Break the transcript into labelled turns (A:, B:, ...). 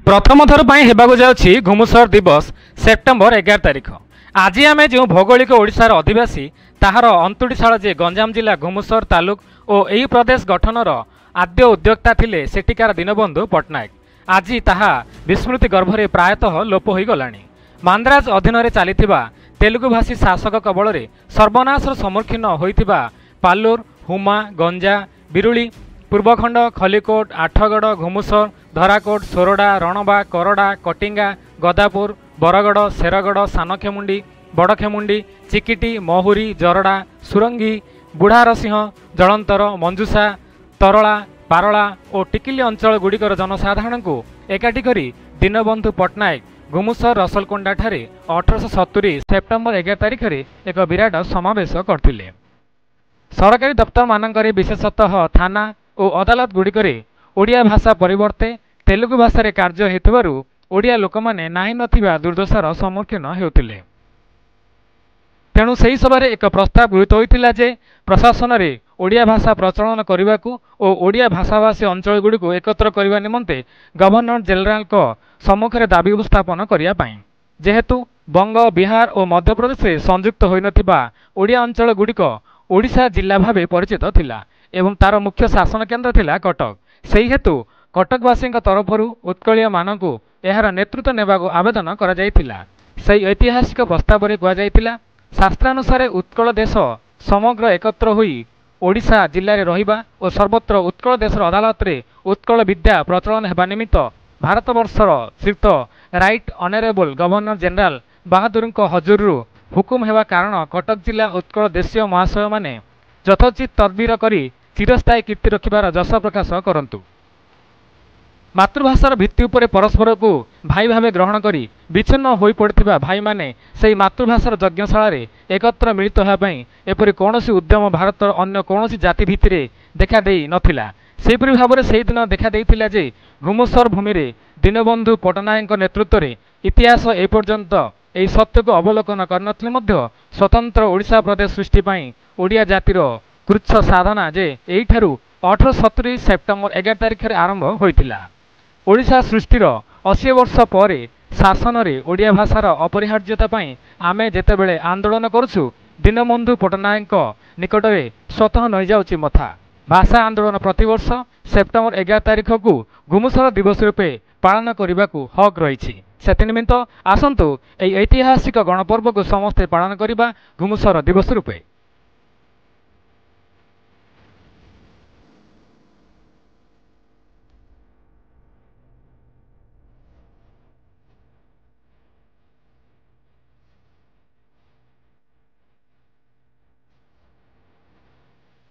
A: प्रथम थर पर हेबाकु जाउछि घुमुसर दिवस सेप्टेम्बर 11 तारिख। आज आम जो भौगोलिक ओडिशार अधिवासी ताहार अंतुड़ीशाल जे गंजाम जिला घुमुसर तालुक और यही प्रदेश गठनर आद्य उद्योक्ता थिले सेठिकार दीनबंधु पट्टनायक। आज ताहा विस्मृति गर्भरे प्रायतः लोप हो गलानी। मांद्राज अधीन चलीथिबा तेलुगु भाषी शासक कबल सर्वनाशर सम्मुखीन होइथिबा पालुर, हुमा, गंजा, बिरुली, पूर्वखंड, खलिकोट, आठगड़, घुमुसर, धराकोट, सोरडा, रणबा, करडा, कटिंगा, गदापुर, बरगड़, शेरगड़, सानखेमुंडी, बड़खेमुंडी, चिकिटी, महुरी, जरडा, सुरंगी, बुढ़ारसिंह, जलंतर, मंजुषा, तरला, पारला और टिकिली अंचल गुड़िकर जनसाधारण को एकाठी करी दीनबंधु पट्टनायक घुमुसर रसलकोंडा ठारे 1870 सेप्टेम्बर 11 तारिख में एक विराट समावेश करथिले। सरकारी दफ्तर मानकरे विशेषतः थाना और अदालत गुड़िकरे ओडिया भाषा परिवर्ते तेलुगु भाषा कार्य हेतुवारु ओडिया लोकमाने नाही नथिबा दुर्दशार सम्मुखीन हेउथिले। तेणु सही सभारे एक प्रस्ताव गृहीत होइतिला जे प्रशासन रे ओडिया भाषा प्रचलन करने और ओडिया भाषाभाषी अंचल गुड़िक एकत्र करने निमंते गवर्नर जनरल को सम्मुखें दाबी उपस्थापन करने। जेहेतु बंग, बिहार और मध्य प्रदेश में संयुक्त होई नथिबा ओडिया अंचल गुड़िक ओडिशा जिला भावे परिचित थिला एवं तार मुख्य शासन केन्द्र थिला कटक। सही हेतु कटकवासी तरफ उत्कलीय मानकु एहार नेतृत्व नेबाकु आवेदन करा जायतिला। सही ऐतिहासिक प्रस्ताव रे कुआ जायतिला शास्त्रानुसार उत्कल देश समग्र एकत्र होई ओडिशा जिले में रहिबा और सर्वत्र उत्कल देशर अदालत रे उत्कल विद्या प्रचलन हेबा निमित्त भारतवर्षर श्रीयुत राइट ऑनरेबल गवर्नर जनरल बहादुर हजूरु हुकुम हेबा कारण कटक जिला उत्कल देशीय महाशय माने यथोचित तदबीर करी चिरस्थायी कीर्ति रखिबार जश प्रकाश करंतु। मातृभाषार भित्ति उपरे परस्पर को भाई भावे ग्रहण करी विच्छिन्न होई पड़िथिबा भाई माने सेही मातृभाषार यज्ञशाला रे एकत्र मिलित होया पई एपरि कोनोसी उद्यम भारतर अन्य कोनोसी जाति भित्तिरे देखा देई नथिला। सेहिपरि भाबरे सेही दिन देखा देइथिला जे घुमुसर भूमि रे दीनबंधु पट्टनायक नेतृत्व रे इतिहास एपर्यंत एही सत्य को अवलोकन करनथिले मध्य स्वतंत्र ओडिशा प्रदेश सृष्टि पई ओडिया जातिर कृच्छ साधना जे एहिठारु 1870 सेप्टेम्बर 11 तारिख रे आरंभ होइतिला। ओडिशा सृष्टिर 80 वर्ष पर शासन रे ओडिया भाषार अपरिहार्यता पई आमे जेतेबेले आंदोलन करुछु दीनबंधु पट्टनायक निकट में स्वतः नई जाउछि मथा। भाषा आंदोलन प्रतिवर्ष सेप्टेम्बर 11 तारिख को घुमुसर दिवस रूपे पालन करने को हक रही। से निमित्त आसंतु ऐतिहासिक गणपर्व को समस्ते पालन करवा घुमुसर दिवस रूपे।